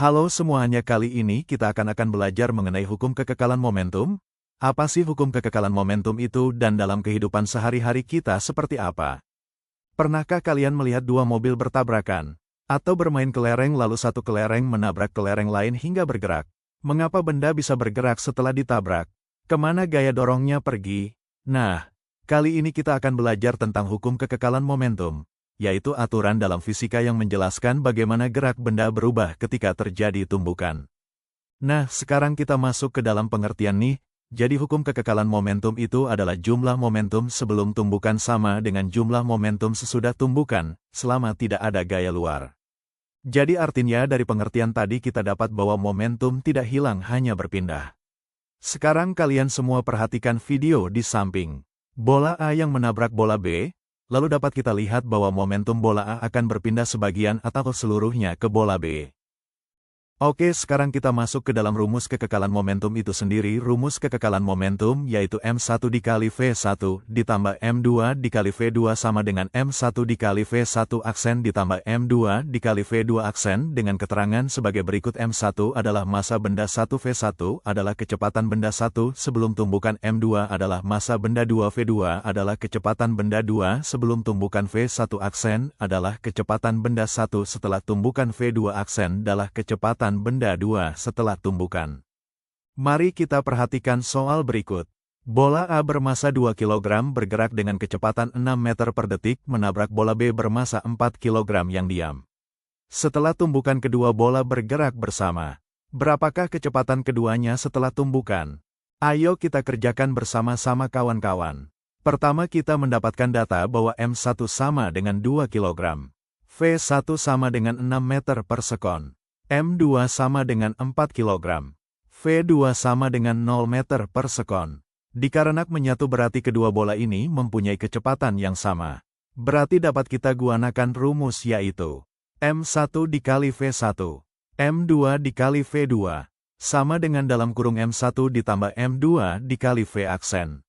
Halo semuanya, kali ini kita akan belajar mengenai hukum kekekalan momentum. Apa sih hukum kekekalan momentum itu dan dalam kehidupan sehari-hari kita seperti apa? Pernahkah kalian melihat dua mobil bertabrakan? Atau bermain kelereng lalu satu kelereng menabrak kelereng lain hingga bergerak? Mengapa benda bisa bergerak setelah ditabrak? Kemana gaya dorongnya pergi? Nah, kali ini kita akan belajar tentang hukum kekekalan momentum, yaitu aturan dalam fisika yang menjelaskan bagaimana gerak benda berubah ketika terjadi tumbukan. Nah, sekarang kita masuk ke dalam pengertian nih. Jadi hukum kekekalan momentum itu adalah jumlah momentum sebelum tumbukan sama dengan jumlah momentum sesudah tumbukan, selama tidak ada gaya luar. Jadi artinya dari pengertian tadi kita dapat bahwa momentum tidak hilang, hanya berpindah. Sekarang kalian semua perhatikan video di samping. Bola A yang menabrak bola B, lalu dapat kita lihat bahwa momentum bola A akan berpindah sebagian atau seluruhnya ke bola B. Oke, sekarang kita masuk ke dalam rumus kekekalan momentum itu sendiri. Rumus kekekalan momentum yaitu M1 dikali V1 ditambah M2 dikali V2 sama dengan M1 dikali V1 aksen ditambah M2 dikali V2 aksen, dengan keterangan sebagai berikut. M1 adalah massa benda 1, V1 adalah kecepatan benda 1 sebelum tumbukan, M2 adalah massa benda 2, V2 adalah kecepatan benda 2 sebelum tumbukan, V1 aksen adalah kecepatan benda 1 setelah tumbukan, V2 aksen adalah kecepatan benda 2 setelah tumbukan. Mari kita perhatikan soal berikut. Bola A bermassa 2 kg bergerak dengan kecepatan 6 meter per detik menabrak bola B bermassa 4 kg yang diam. Setelah tumbukan kedua bola bergerak bersama. Berapakah kecepatan keduanya setelah tumbukan? Ayo kita kerjakan bersama-sama kawan-kawan. Pertama kita mendapatkan data bahwa M1 sama dengan 2 kg. V1 sama dengan 6 meter per sekon. M2 sama dengan 4 kg. V2 sama dengan 0 meter per sekon. Dikarenakan menyatu berarti kedua bola ini mempunyai kecepatan yang sama. Berarti dapat kita gunakan rumus yaitu M1 dikali V1, M2 dikali V2, sama dengan dalam kurung M1 ditambah M2 dikali V aksen.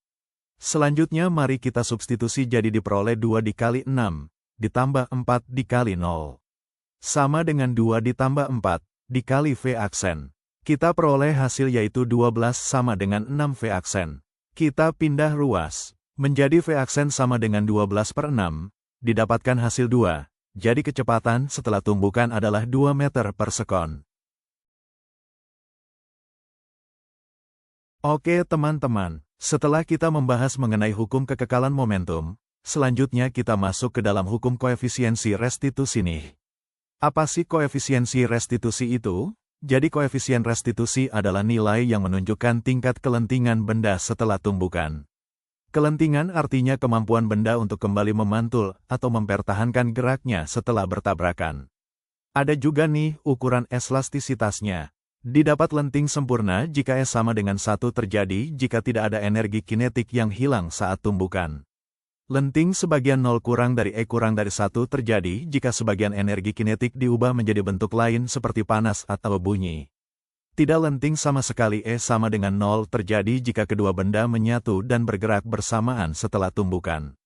Selanjutnya mari kita substitusi, jadi diperoleh 2 dikali 6, ditambah 4 dikali 0. Sama dengan 2 ditambah 4, dikali V aksen. Kita peroleh hasil yaitu 12 sama dengan 6 V aksen. Kita pindah ruas. Menjadi V aksen sama dengan 12/6, didapatkan hasil 2. Jadi kecepatan setelah tumbukan adalah 2 meter per sekon. Oke teman-teman, setelah kita membahas mengenai hukum kekekalan momentum, selanjutnya kita masuk ke dalam hukum koefisiensi restitusi nih. Apa sih koefisiensi restitusi itu? Jadi koefisien restitusi adalah nilai yang menunjukkan tingkat kelentingan benda setelah tumbukan. Kelentingan artinya kemampuan benda untuk kembali memantul atau mempertahankan geraknya setelah bertabrakan. Ada juga nih ukuran elastisitasnya. Didapat lenting sempurna jika S sama dengan 1 terjadi jika tidak ada energi kinetik yang hilang saat tumbukan. Lenting sebagian 0 kurang dari E kurang dari 1 terjadi jika sebagian energi kinetik diubah menjadi bentuk lain seperti panas atau bunyi. Tidak lenting sama sekali E sama dengan 0 terjadi jika kedua benda menyatu dan bergerak bersamaan setelah tumbukan.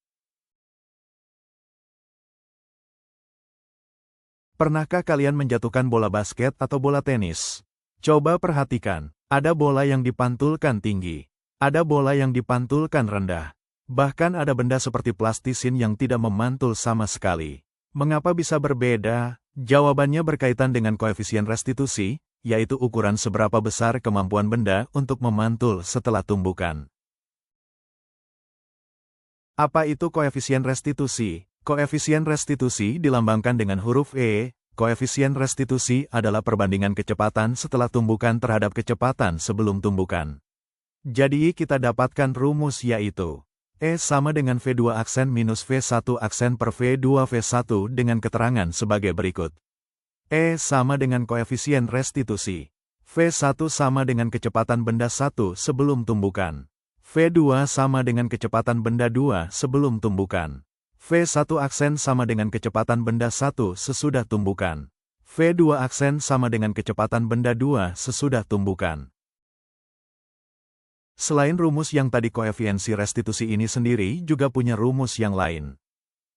Pernahkah kalian menjatuhkan bola basket atau bola tenis? Coba perhatikan, ada bola yang dipantulkan tinggi, ada bola yang dipantulkan rendah. Bahkan ada benda seperti plastisin yang tidak memantul sama sekali. Mengapa bisa berbeda? Jawabannya berkaitan dengan koefisien restitusi, yaitu ukuran seberapa besar kemampuan benda untuk memantul setelah tumbukan. Apa itu koefisien restitusi? Koefisien restitusi dilambangkan dengan huruf E. Koefisien restitusi adalah perbandingan kecepatan setelah tumbukan terhadap kecepatan sebelum tumbukan. Jadi kita dapatkan rumus yaitu E sama dengan V2 aksen minus V1 aksen per V2 V1 dengan keterangan sebagai berikut. E sama dengan koefisien restitusi. V1 sama dengan kecepatan benda 1 sebelum tumbukan. V2 sama dengan kecepatan benda 2 sebelum tumbukan. V1 aksen sama dengan kecepatan benda 1 sesudah tumbukan. V2 aksen sama dengan kecepatan benda 2 sesudah tumbukan. Selain rumus yang tadi, koefisiensi restitusi ini sendiri juga punya rumus yang lain.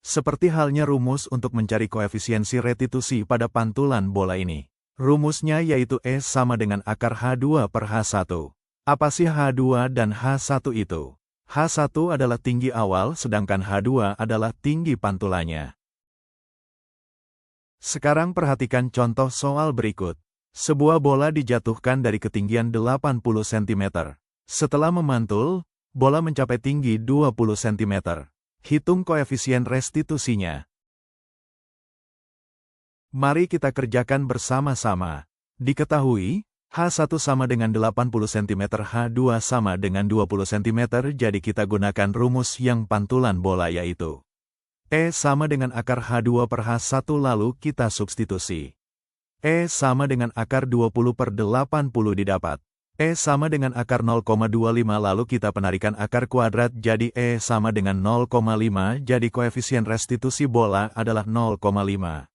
Seperti halnya rumus untuk mencari koefisiensi restitusi pada pantulan bola ini. Rumusnya yaitu E sama dengan akar H2 per H1. Apa sih H2 dan H1 itu? H1 adalah tinggi awal sedangkan H2 adalah tinggi pantulannya. Sekarang perhatikan contoh soal berikut. Sebuah bola dijatuhkan dari ketinggian 80 cm. Setelah memantul, bola mencapai tinggi 20 cm. Hitung koefisien restitusinya. Mari kita kerjakan bersama-sama. Diketahui, H1 sama dengan 80 cm, H2 sama dengan 20 cm, jadi kita gunakan rumus yang pantulan bola yaitu E sama dengan akar H2 per H1 lalu kita substitusi. E sama dengan akar 20 per 80 didapat. E sama dengan akar 0,25 lalu kita penarikan akar kuadrat jadi E sama dengan 0,5 jadi koefisien restitusi bola adalah 0,5.